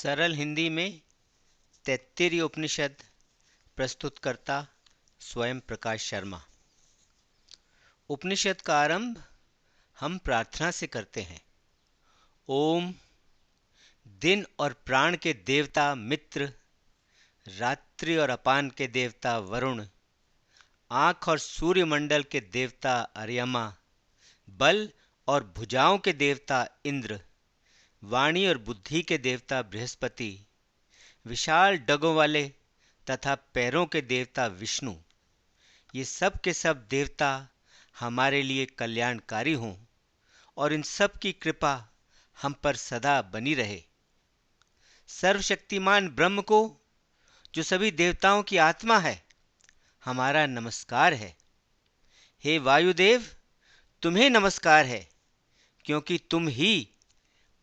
सरल हिंदी में तैत्तिरीय उपनिषद प्रस्तुतकर्ता स्वयं प्रकाश शर्मा। उपनिषद का आरंभ हम प्रार्थना से करते हैं। ओम। दिन और प्राण के देवता मित्र, रात्रि और अपान के देवता वरुण, आँख और सूर्यमंडल के देवता अर्यमा, बल और भुजाओं के देवता इंद्र, वाणी और बुद्धि के देवता बृहस्पति, विशाल डगों वाले तथा पैरों के देवता विष्णु, ये सब के सब देवता हमारे लिए कल्याणकारी हों और इन सब की कृपा हम पर सदा बनी रहे। सर्वशक्तिमान ब्रह्म को, जो सभी देवताओं की आत्मा है, हमारा नमस्कार है। हे वायुदेव, तुम्हें नमस्कार है, क्योंकि तुम ही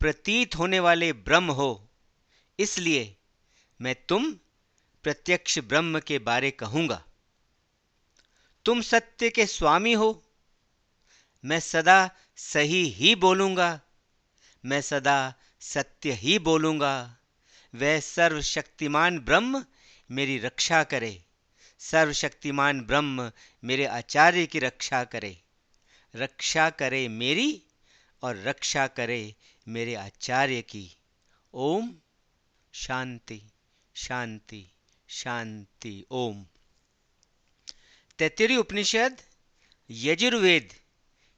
प्रतीत होने वाले ब्रह्म हो। इसलिए मैं तुम प्रत्यक्ष ब्रह्म के बारे कहूंगा। तुम सत्य के स्वामी हो। मैं सदा सही ही बोलूंगा, मैं सदा सत्य ही बोलूंगा। वह सर्वशक्तिमान ब्रह्म मेरी रक्षा करे, सर्वशक्तिमान ब्रह्म मेरे आचार्य की रक्षा करे मेरी और रक्षा करे मेरे आचार्य की। ओम शांति शांति शांति। ओम। तैत्तिरीय उपनिषद यजुर्वेद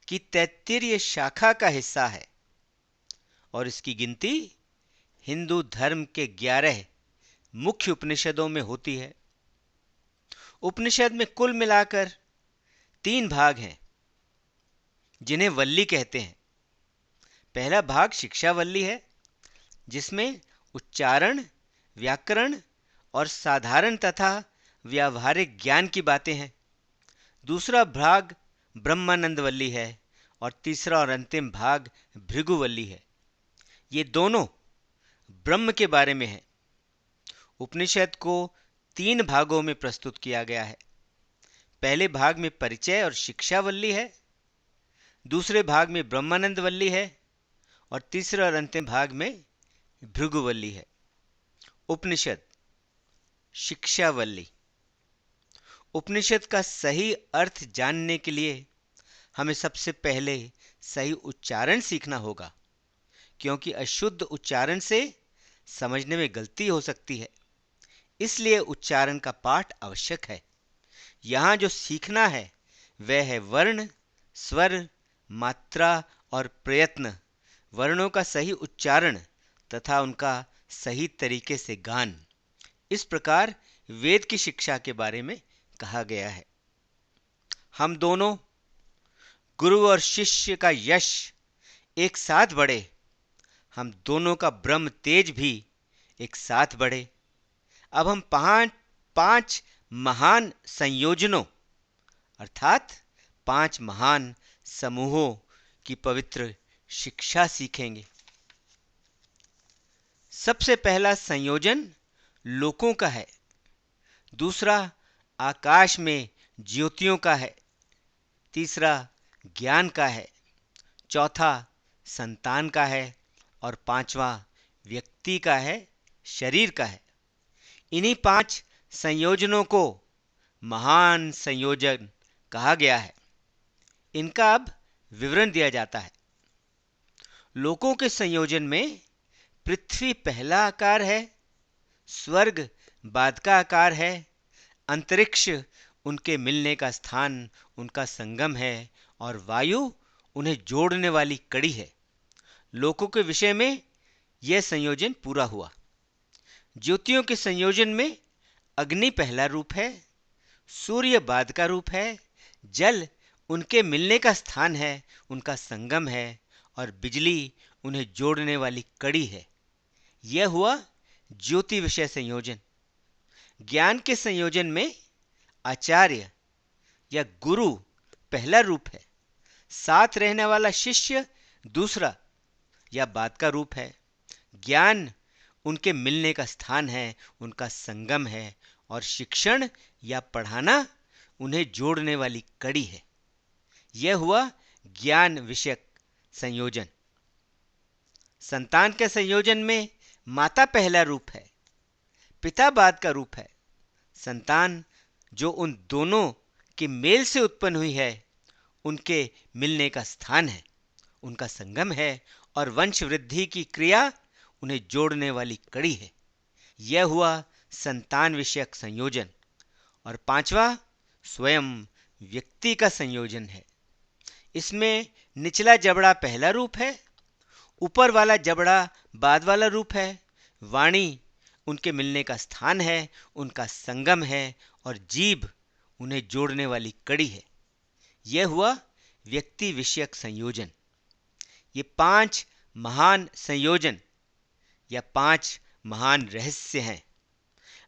की तैत्तिरीय शाखा का हिस्सा है और इसकी गिनती हिंदू धर्म के 11 मुख्य उपनिषदों में होती है। उपनिषद में कुल मिलाकर 3 भाग हैं, जिन्हें वल्ली कहते हैं। पहला भाग शिक्षा वल्ली है, जिसमें उच्चारण, व्याकरण और साधारण तथा व्यावहारिक ज्ञान की बातें हैं। दूसरा भाग ब्रह्मानंद वल्ली है और तीसरा और अंतिम भाग भृगुवल्ली है। ये दोनों ब्रह्म के बारे में है। उपनिषद को 3 भागों में प्रस्तुत किया गया है। पहले भाग में परिचय और शिक्षा वल्ली है, दूसरे भाग में ब्रह्मानंद वल्ली है और तीसरे और अंतिम भाग में भृगुवल्ली है। उपनिषद शिक्षा वल्ली। उपनिषद का सही अर्थ जानने के लिए हमें सबसे पहले सही उच्चारण सीखना होगा, क्योंकि अशुद्ध उच्चारण से समझने में गलती हो सकती है। इसलिए उच्चारण का पाठ आवश्यक है। यहाँ जो सीखना है वह है वर्ण, स्वर, मात्रा और प्रयत्न, वर्णों का सही उच्चारण तथा उनका सही तरीके से गान। इस प्रकार वेद की शिक्षा के बारे में कहा गया है। हम दोनों गुरु और शिष्य का यश एक साथ बढ़े, हम दोनों का ब्रह्म तेज भी एक साथ बढ़े। अब हम 5 महान संयोजनों अर्थात 5 महान समूहों की पवित्र शिक्षा सीखेंगे। सबसे पहला संयोजन लोकों का है, दूसरा आकाश में ज्योतियों का है, तीसरा ज्ञान का है, चौथा संतान का है और 5वां व्यक्ति का है, शरीर का है। इन्हीं 5 संयोजनों को महान संयोजन कहा गया है। इनका अब विवरण दिया जाता है। लोकों के संयोजन में पृथ्वी पहला आकार है, स्वर्ग बाद का आकार है, अंतरिक्ष उनके मिलने का स्थान, उनका संगम है और वायु उन्हें जोड़ने वाली कड़ी है। लोकों के विषय में यह संयोजन पूरा हुआ। ज्योतियों के संयोजन में अग्नि पहला रूप है, सूर्य बाद का रूप है, जल उनके मिलने का स्थान है, उनका संगम है और बिजली उन्हें जोड़ने वाली कड़ी है। यह हुआ ज्योति विषय संयोजन। ज्ञान के संयोजन में आचार्य या गुरु पहला रूप है, साथ रहने वाला शिष्य दूसरा या बाद का रूप है। ज्ञान उनके मिलने का स्थान है, उनका संगम है और शिक्षण या पढ़ाना उन्हें जोड़ने वाली कड़ी है। यह हुआ ज्ञान विषयक संयोजन। संतान के संयोजन में माता पहला रूप है, पिता बाद का रूप है। संतान जो उन दोनों के मेल से उत्पन्न हुई है, उनके मिलने का स्थान है, उनका संगम है, और वंश वृद्धि की क्रिया उन्हें जोड़ने वाली कड़ी है। यह हुआ संतान विषयक संयोजन। और पांचवा स्वयं व्यक्ति का संयोजन है। इसमें निचला जबड़ा पहला रूप है, ऊपर वाला जबड़ा बाद वाला रूप है। वाणी उनके मिलने का स्थान है, उनका संगम है, और जीभ उन्हें जोड़ने वाली कड़ी है। यह हुआ व्यक्ति विषयक संयोजन। ये 5 महान संयोजन या 5 महान रहस्य हैं।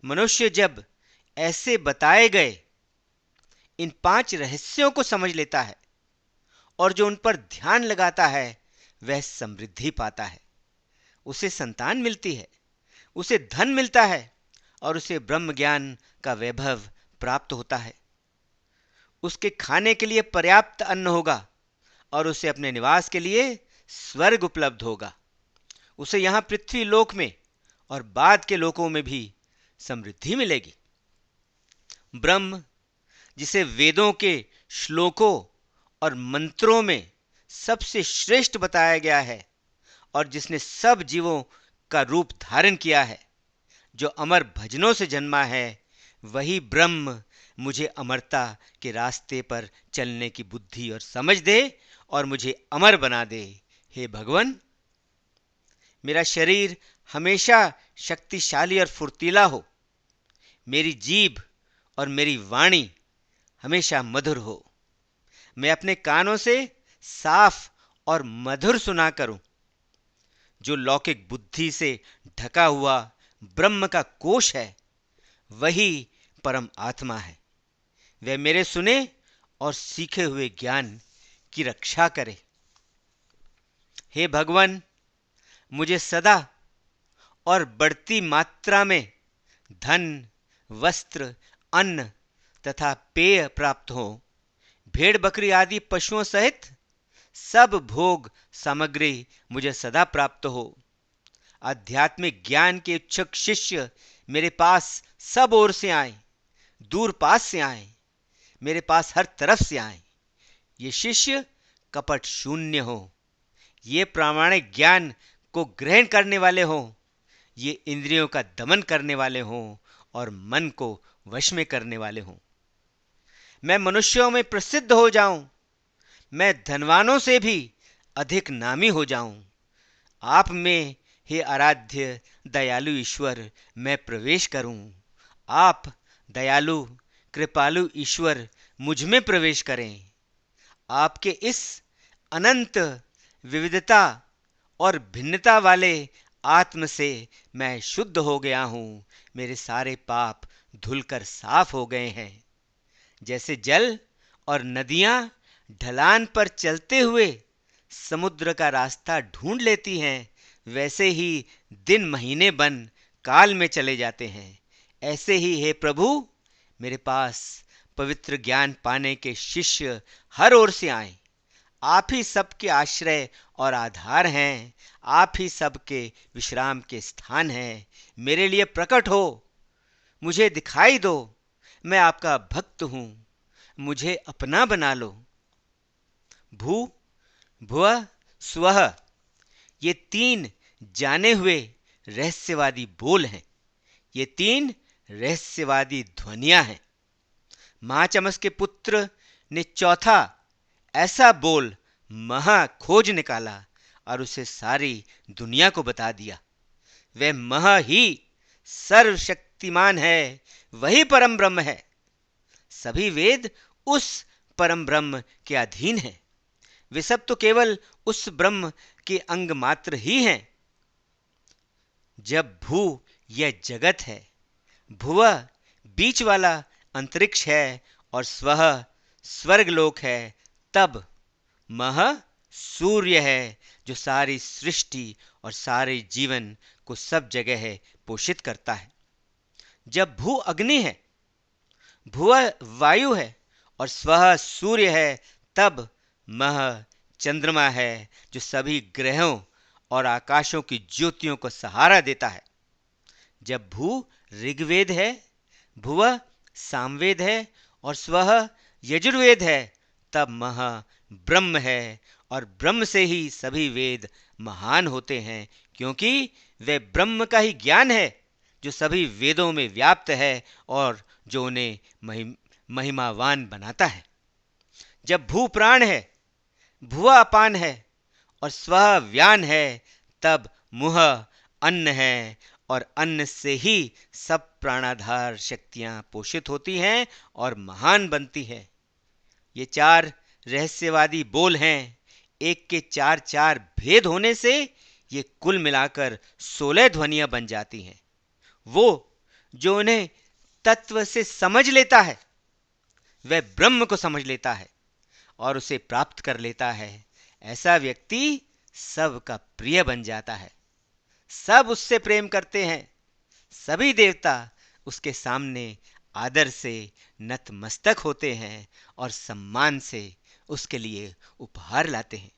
मनुष्य जब ऐसे बताए गए इन 5 रहस्यों को समझ लेता है और जो उन पर ध्यान लगाता है, वह समृद्धि पाता है। उसे संतान मिलती है, उसे धन मिलता है, और उसे ब्रह्म ज्ञान का वैभव प्राप्त होता है। उसके खाने के लिए पर्याप्त अन्न होगा और उसे अपने निवास के लिए स्वर्ग उपलब्ध होगा। उसे यहां पृथ्वी लोक में और बाद के लोकों में भी समृद्धि मिलेगी। ब्रह्म, जिसे वेदों के श्लोकों और मंत्रों में सबसे श्रेष्ठ बताया गया है और जिसने सब जीवों का रूप धारण किया है, जो अमर भजनों से जन्मा है, वही ब्रह्म मुझे अमरता के रास्ते पर चलने की बुद्धि और समझ दे और मुझे अमर बना दे। हे भगवान, मेरा शरीर हमेशा शक्तिशाली और फुर्तीला हो, मेरी जीभ और मेरी वाणी हमेशा मधुर हो, मैं अपने कानों से साफ और मधुर सुना करूं। जो लौकिक बुद्धि से ढका हुआ ब्रह्म का कोश है, वही परम आत्मा है। वह मेरे सुने और सीखे हुए ज्ञान की रक्षा करे। हे भगवान, मुझे सदा और बढ़ती मात्रा में धन, वस्त्र, अन्न तथा पेय प्राप्त हो। भेड़ बकरी आदि पशुओं सहित सब भोग सामग्री मुझे सदा प्राप्त हो। आध्यात्मिक ज्ञान के इच्छुक शिष्य मेरे पास सब ओर से आए, दूर पास से आए, मेरे पास हर तरफ से आए। ये शिष्य कपट शून्य हो, ये प्रामाणिक ज्ञान को ग्रहण करने वाले हों, ये इंद्रियों का दमन करने वाले हों और मन को वश में करने वाले हों। मैं मनुष्यों में प्रसिद्ध हो जाऊं, मैं धनवानों से भी अधिक नामी हो जाऊं। आप में, हे आराध्य दयालु ईश्वर, मैं प्रवेश करूं। आप दयालु कृपालु ईश्वर मुझ में प्रवेश करें। आपके इस अनंत विविधता और भिन्नता वाले आत्म से मैं शुद्ध हो गया हूं। मेरे सारे पाप धुलकर साफ हो गए हैं। जैसे जल और नदियां ढलान पर चलते हुए समुद्र का रास्ता ढूंढ लेती हैं, वैसे ही दिन महीने बन काल में चले जाते हैं। ऐसे ही हे प्रभु, मेरे पास पवित्र ज्ञान पाने के शिष्य हर ओर से आए। आप ही सबके आश्रय और आधार हैं, आप ही सबके विश्राम के स्थान हैं। मेरे लिए प्रकट हो, मुझे दिखाई दो। मैं आपका भक्त हूं, मुझे अपना बना लो। भू, भुवः, स्वः, ये 3 जाने हुए रहस्यवादी बोल हैं। ये 3 रहस्यवादी ध्वनियां हैं। महाचमस के पुत्र ने चौथा ऐसा बोल महा खोज निकाला और उसे सारी दुनिया को बता दिया। वह महा ही सर्वशक्तिमान है, वही परम ब्रह्म है। सभी वेद उस परम ब्रह्म के अधीन हैं। वे सब तो केवल उस ब्रह्म के अंग मात्र ही हैं। जब भू यह जगत है, भुव बीच वाला अंतरिक्ष है और स्वः स्वर्गलोक है, तब मह सूर्य है जो सारी सृष्टि और सारे जीवन को सब जगह है पोषित करता है। जब भू अग्नि है, भुव वायु है और स्वः सूर्य है, तब मह चंद्रमा है जो सभी ग्रहों और आकाशों की ज्योतियों को सहारा देता है। जब भू ऋग्वेद है, भुवः सामवेद है और स्वः यजुर्वेद है, तब मह ब्रह्म है, और ब्रह्म से ही सभी वेद महान होते हैं, क्योंकि वे ब्रह्म का ही ज्ञान है जो सभी वेदों में व्याप्त है और जो उन्हें महिमावान बनाता है। जब भू प्राण है, भुवः अपान है और स्वः व्यान है, तब मुह अन्न है, और अन्न से ही सब प्राणाधार शक्तियां पोषित होती हैं और महान बनती हैं। ये चार रहस्यवादी बोल हैं। एक के चार चार भेद होने से ये कुल मिलाकर 16 ध्वनियां बन जाती हैं। वो जो उन्हें तत्व से समझ लेता है, वह ब्रह्म को समझ लेता है और उसे प्राप्त कर लेता है। ऐसा व्यक्ति सबका प्रिय बन जाता है। सब उससे प्रेम करते हैं। सभी देवता उसके सामने आदर से नतमस्तक होते हैं और सम्मान से उसके लिए उपहार लाते हैं।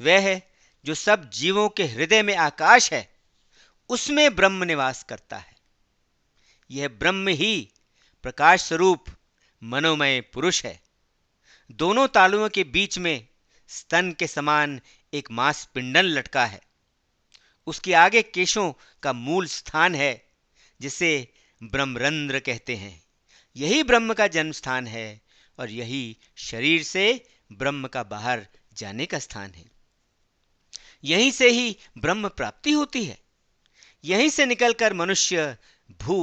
वह है जो सब जीवों के हृदय में आकाश है, उसमें ब्रह्म निवास करता है। यह ब्रह्म ही प्रकाश स्वरूप मनोमय पुरुष है। दोनों तालुओं के बीच में स्तन के समान एक मांस पिंडल लटका है। उसके आगे केशों का मूल स्थान है, जिसे ब्रह्मरंध्र कहते हैं। यही ब्रह्म का जन्म स्थान है और यही शरीर से ब्रह्म का बाहर जाने का स्थान है। यहीं से ही ब्रह्म प्राप्ति होती है। यहीं से निकलकर मनुष्य भू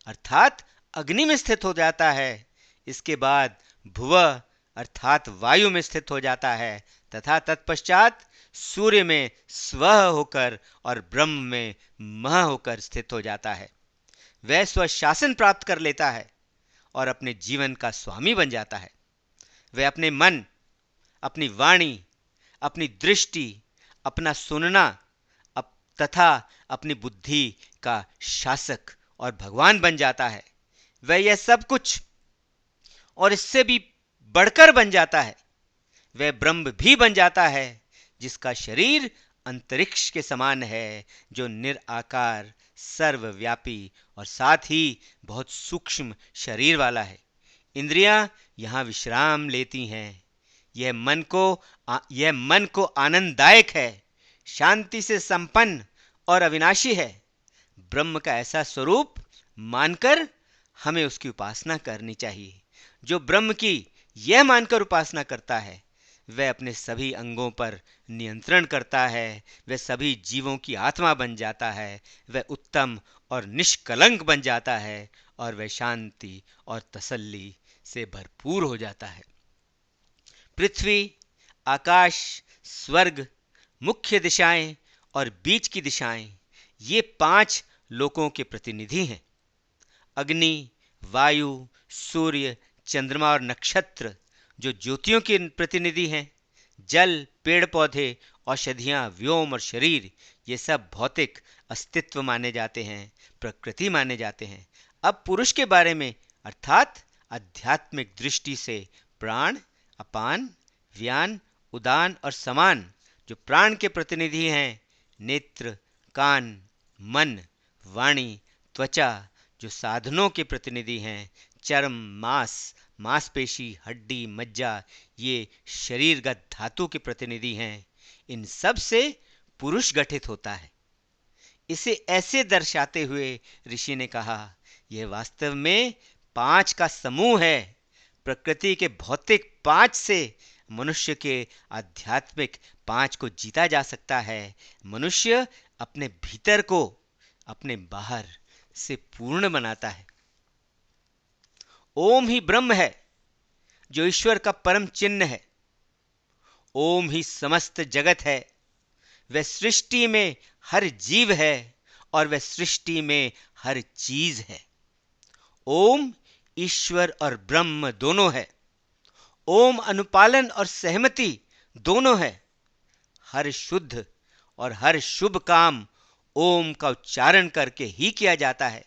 अर्थात अग्नि में स्थित हो जाता है। इसके बाद भुवः अर्थात वायु में स्थित हो जाता है तथा तत्पश्चात सूर्य में स्वः होकर और ब्रह्म में मह होकर स्थित हो जाता है। वह स्वशासन प्राप्त कर लेता है और अपने जीवन का स्वामी बन जाता है। वह अपने मन, अपनी वाणी, अपनी दृष्टि, अपना सुनना तथा अपनी बुद्धि का शासक और भगवान बन जाता है। वह यह सब कुछ और इससे भी बढ़कर बन जाता है। वह ब्रह्म भी बन जाता है, जिसका शरीर अंतरिक्ष के समान है, जो निराकार, सर्वव्यापी और साथ ही बहुत सूक्ष्म शरीर वाला है। इंद्रियां यहाँ विश्राम लेती हैं। यह मन को आनंददायक है, शांति से संपन्न और अविनाशी है। ब्रह्म का ऐसा स्वरूप मानकर हमें उसकी उपासना करनी चाहिए। जो ब्रह्म की यह मानकर उपासना करता है, वह अपने सभी अंगों पर नियंत्रण करता है। वह सभी जीवों की आत्मा बन जाता है। वह उत्तम और निष्कलंक बन जाता है और वह शांति और तसल्ली से भरपूर हो जाता है। पृथ्वी, आकाश, स्वर्ग, मुख्य दिशाएं और बीच की दिशाएं, ये 5 लोकों के प्रतिनिधि हैं। अग्नि, वायु, सूर्य, चंद्रमा और नक्षत्र जो ज्योतियों के प्रतिनिधि हैं। जल, पेड़ पौधे, औषधियां, व्योम और शरीर, ये सब भौतिक अस्तित्व माने जाते हैं, प्रकृति माने जाते हैं। अब पुरुष के बारे में अर्थात आध्यात्मिक दृष्टि से प्राण, अपान, व्यान, उदान और समान जो प्राण के प्रतिनिधि हैं, नेत्र, कान, मन, वाणी, त्वचा जो साधनों के प्रतिनिधि हैं, चर्म, मांसपेशी, हड्डी, मज्जा, ये शरीरगत धातु के प्रतिनिधि हैं। इन सब से पुरुष गठित होता है। इसे ऐसे दर्शाते हुए ऋषि ने कहा, यह वास्तव में 5 का समूह है। प्रकृति के भौतिक 5 से मनुष्य के आध्यात्मिक 5 को जीता जा सकता है। मनुष्य अपने भीतर को अपने बाहर से पूर्ण बनाता है। ओम ही ब्रह्म है, जो ईश्वर का परम चिन्ह है। ओम ही समस्त जगत है। वह सृष्टि में हर जीव है और वह सृष्टि में हर चीज है। ओम ईश्वर और ब्रह्म दोनों है। ओम अनुपालन और सहमति दोनों है। हर शुद्ध और हर शुभ काम ओम का उच्चारण करके ही किया जाता है।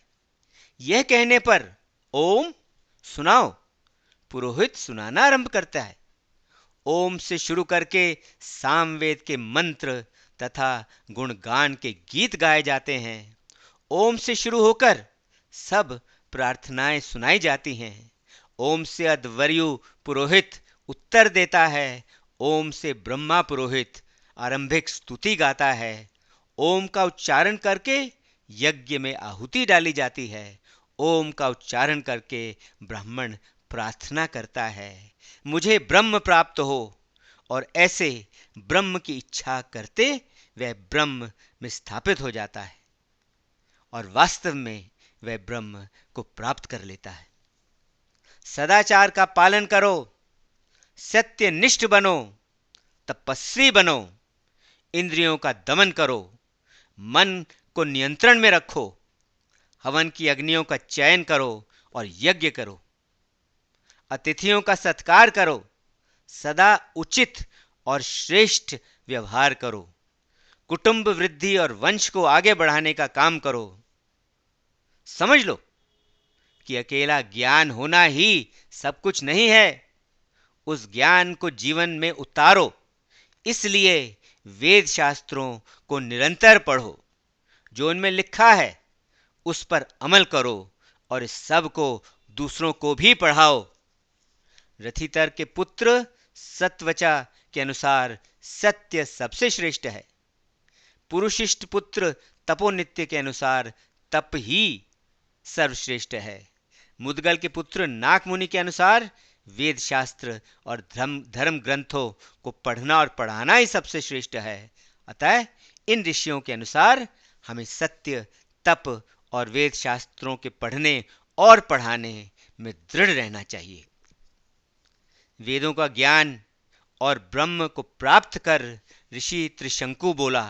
यह कहने पर ओम सुनाओ, पुरोहित सुनाना आरंभ करता है। ओम से शुरू करके सामवेद के मंत्र तथा गुणगान के गीत गाए जाते हैं। ओम से शुरू होकर सब प्रार्थनाएं सुनाई जाती हैं। ओम से अध्वर्यु पुरोहित उत्तर देता है। ओम से ब्रह्मा पुरोहित आरंभिक स्तुति गाता है। ओम का उच्चारण करके यज्ञ में आहुति डाली जाती है। ओम का उच्चारण करके ब्राह्मण प्रार्थना करता है, मुझे ब्रह्म प्राप्त हो, और ऐसे ब्रह्म की इच्छा करते वह ब्रह्म में स्थापित हो जाता है और वास्तव में वह ब्रह्म को प्राप्त कर लेता है। सदाचार का पालन करो, सत्यनिष्ठ बनो, तपस्वी बनो, इंद्रियों का दमन करो, मन को नियंत्रण में रखो, हवन की अग्नियों का चयन करो और यज्ञ करो, अतिथियों का सत्कार करो, सदा उचित और श्रेष्ठ व्यवहार करो, कुटुंब वृद्धि और वंश को आगे बढ़ाने का काम करो। समझ लो कि अकेला ज्ञान होना ही सब कुछ नहीं है, उस ज्ञान को जीवन में उतारो। इसलिए वेद शास्त्रों को निरंतर पढ़ो, जो उनमें लिखा है उस पर अमल करो और इस सब को दूसरों को भी पढ़ाओ। रथितर के पुत्र सत्वचा के अनुसार सत्य सबसे श्रेष्ठ है। पुरुषिष्ट पुत्र तपोनित्य के अनुसार तप ही सर्वश्रेष्ठ है। मुदगल के पुत्र नाकमुनि के अनुसार वेद शास्त्र और धर्म ग्रंथों को पढ़ना और पढ़ाना ही सबसे श्रेष्ठ है। अतः इन ऋषियों के अनुसार हमें सत्य, तप और वेद शास्त्रों के पढ़ने और पढ़ाने में दृढ़ रहना चाहिए। वेदों का ज्ञान और ब्रह्म को प्राप्त कर ऋषि त्रिशंकु बोला,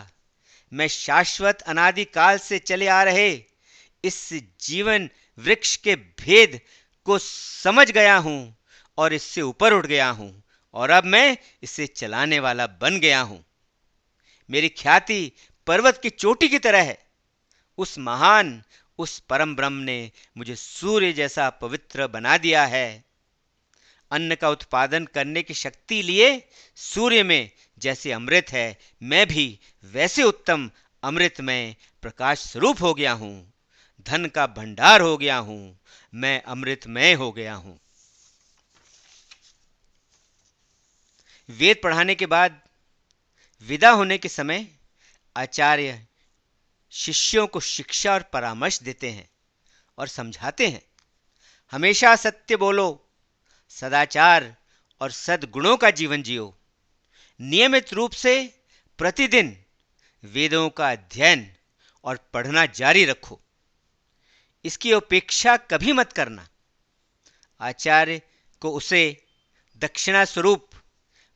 मैं शाश्वत अनादि काल से चले आ रहे इस जीवन वृक्ष के भेद को समझ गया हूं और इससे ऊपर उठ गया हूं, और अब मैं इसे चलाने वाला बन गया हूं। मेरी ख्याति पर्वत की चोटी की तरह है। उस परम ब्रह्म ने मुझे सूर्य जैसा पवित्र बना दिया है। अन्न का उत्पादन करने की शक्ति लिए सूर्य में जैसे अमृत है, मैं भी वैसे उत्तम अमृत में प्रकाश स्वरूप हो गया हूं। धन का भंडार हो गया हूं, मैं अमृतमय हो गया हूं। वेद पढ़ाने के बाद विदा होने के समय आचार्य शिष्यों को शिक्षा और परामर्श देते हैं और समझाते हैं, हमेशा सत्य बोलो, सदाचार और सद्गुणों का जीवन जियो, नियमित रूप से प्रतिदिन वेदों का अध्ययन और पढ़ना जारी रखो, इसकी उपेक्षा कभी मत करना। आचार्य को उसे दक्षिणा स्वरूप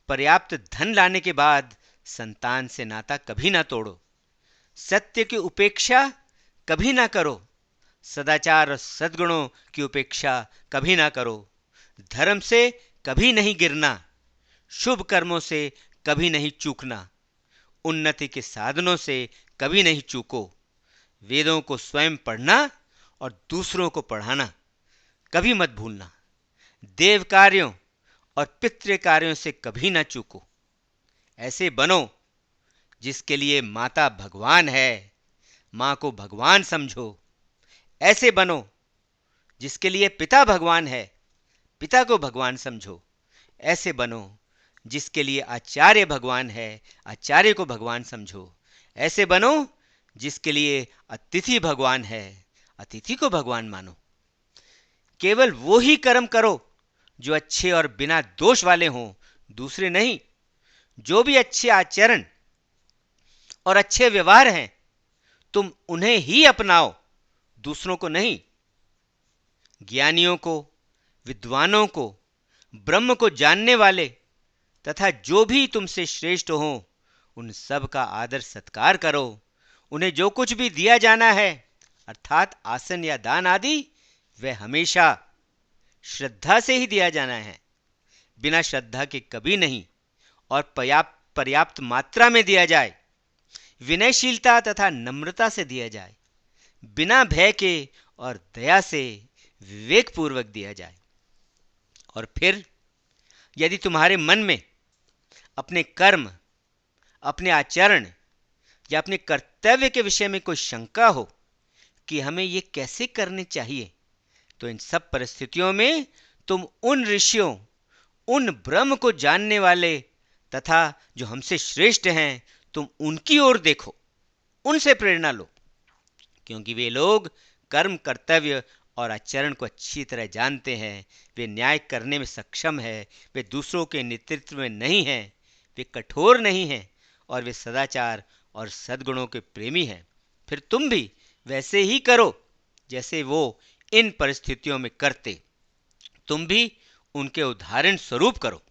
पर्याप्त धन लाने के बाद संतान से नाता कभी ना तोड़ो। सत्य की उपेक्षा कभी ना करो, सदाचार और सद्गुणों की उपेक्षा कभी ना करो। धर्म से कभी नहीं गिरना, शुभ कर्मों से कभी नहीं चूकना, उन्नति के साधनों से कभी नहीं चूको। वेदों को स्वयं पढ़ना और दूसरों को पढ़ाना कभी मत भूलना। देव कार्यों और पितृ कार्यों से कभी ना चूको। ऐसे बनो जिसके लिए माता भगवान है, मां को भगवान समझो। ऐसे बनो जिसके लिए पिता भगवान है, पिता को भगवान समझो। ऐसे बनो जिसके लिए आचार्य भगवान है, आचार्य को भगवान समझो। ऐसे बनो जिसके लिए अतिथि भगवान है, अतिथि को भगवान मानो। केवल वो ही कर्म करो जो अच्छे और बिना दोष वाले हों, दूसरे नहीं। जो भी अच्छे आचरण और अच्छे व्यवहार हैं, तुम उन्हें ही अपनाओ, दूसरों को नहीं। ज्ञानियों को, विद्वानों को, ब्रह्म को जानने वाले तथा जो भी तुमसे श्रेष्ठ हो, उन सब का आदर सत्कार करो। उन्हें जो कुछ भी दिया जाना है, अर्थात आसन या दान आदि, वह हमेशा श्रद्धा से ही दिया जाना है, बिना श्रद्धा के कभी नहीं, और पर्याप्त मात्रा में दिया जाए। विनयशीलता तथा नम्रता से दिया जाए, बिना भय के और दया से विवेक पूर्वक दिया जाए। और फिर यदि तुम्हारे मन में अपने कर्म, अपने आचरण या अपने कर्तव्य के विषय में कोई शंका हो कि हमें ये कैसे करने चाहिए, तो इन सब परिस्थितियों में तुम उन ऋषियों, उन ब्रह्म को जानने वाले तथा जो हमसे श्रेष्ठ हैं, तुम उनकी ओर देखो, उनसे प्रेरणा लो, क्योंकि वे लोग कर्म, कर्तव्य और आचरण को अच्छी तरह जानते हैं। वे न्याय करने में सक्षम है, वे दूसरों के नेतृत्व में नहीं हैं, वे कठोर नहीं हैं और वे सदाचार और सद्गुणों के प्रेमी हैं। फिर तुम भी वैसे ही करो जैसे वो इन परिस्थितियों में करते, तुम भी उनके उदाहरण स्वरूप करो।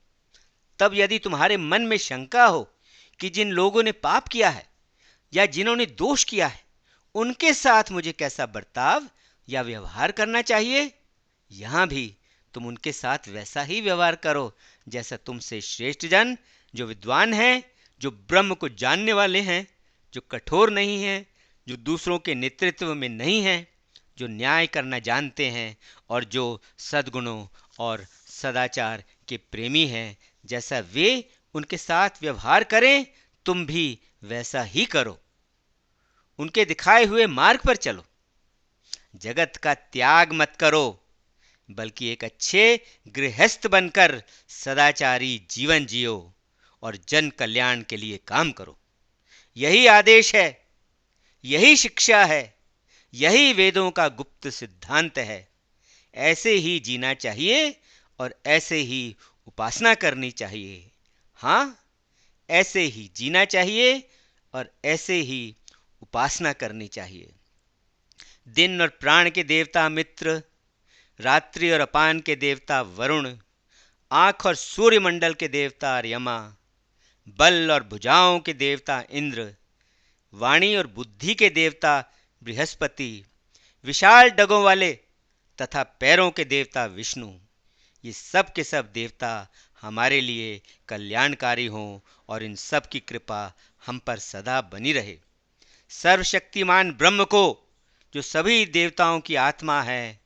तब यदि तुम्हारे मन में शंका हो कि जिन लोगों ने पाप किया है या जिन्होंने दोष किया है, उनके साथ मुझे कैसा बर्ताव या व्यवहार करना चाहिए, यहां भी तुम उनके साथ वैसा ही व्यवहार करो जैसा तुमसे श्रेष्ठ जन, जो विद्वान हैं, जो ब्रह्म को जानने वाले हैं, जो कठोर नहीं हैं, जो दूसरों के नेतृत्व में नहीं हैं, जो न्याय करना जानते हैं और जो सद्गुणों और सदाचार के प्रेमी हैं, जैसा वे उनके साथ व्यवहार करें, तुम भी वैसा ही करो। उनके दिखाए हुए मार्ग पर चलो। जगत का त्याग मत करो, बल्कि एक अच्छे गृहस्थ बनकर सदाचारी जीवन जियो और जन कल्याण के लिए काम करो। यही आदेश है, यही शिक्षा है, यही वेदों का गुप्त सिद्धांत है। ऐसे ही जीना चाहिए और ऐसे ही उपासना करनी चाहिए। हाँ, ऐसे ही जीना चाहिए और ऐसे ही उपासना करनी चाहिए। दिन और प्राण के देवता मित्र, रात्रि और अपान के देवता वरुण, आंख और सूर्यमंडल के देवता यमा, बल और भुजाओं के देवता इंद्र, वाणी और बुद्धि के देवता बृहस्पति, विशाल डगों वाले तथा पैरों के देवता विष्णु, ये सब के सब देवता हमारे लिए कल्याणकारी हों और इन सब की कृपा हम पर सदा बनी रहे। सर्वशक्तिमान ब्रह्म को, जो सभी देवताओं की आत्मा है,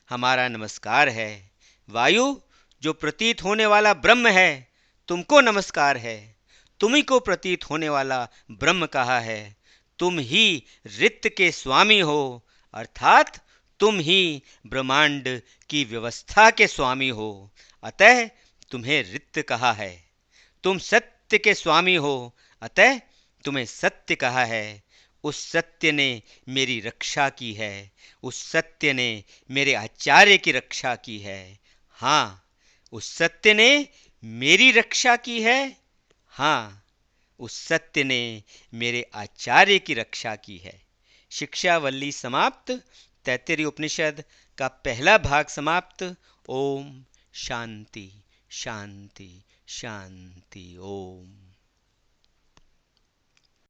हमारा नमस्कार है। वायु, जो प्रतीत होने वाला ब्रह्म है, तुमको नमस्कार है। तुम्ही को प्रतीत होने वाला ब्रह्म कहा है। तुम ही रित्त के स्वामी हो, अर्थात तुम ही ब्रह्मांड की व्यवस्था के स्वामी हो, अतः तुम्हें रित्त कहा है। तुम सत्य के स्वामी हो, अतः तुम्हें सत्य कहा है। उस सत्य ने मेरी रक्षा की है, उस सत्य ने मेरे आचार्य की रक्षा की है। हाँ, उस सत्य ने मेरी रक्षा की है। हाँ, उस सत्य ने मेरे आचार्य की रक्षा की है। शिक्षावल्ली समाप्त। तैत्तिरीय उपनिषद का पहला भाग समाप्त। ओम शांति शांति शांति। ओम।